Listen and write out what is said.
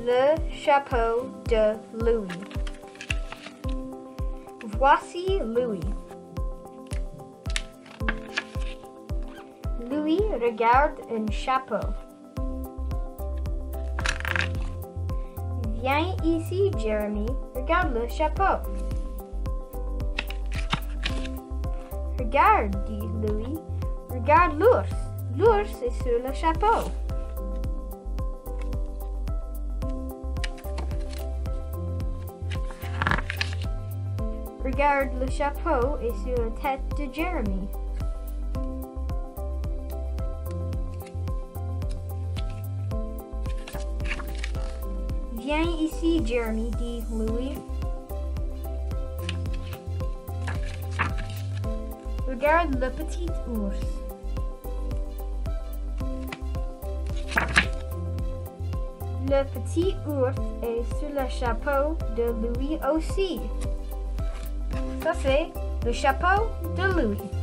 le chapeau de Louie. Voici Louie. Louie regarde un chapeau. Viens ici, Jeremy. Regarde le chapeau. Regarde, dit Louie. Regarde l'ours. L'ours est sur le chapeau. Regarde, le chapeau est sur la tête de Jeremy. Viens ici, Jeremy, dit Louie. Regarde le petit ours. Le petit ours est sur le chapeau de Louie aussi. Ça c'est le chapeau de Louie.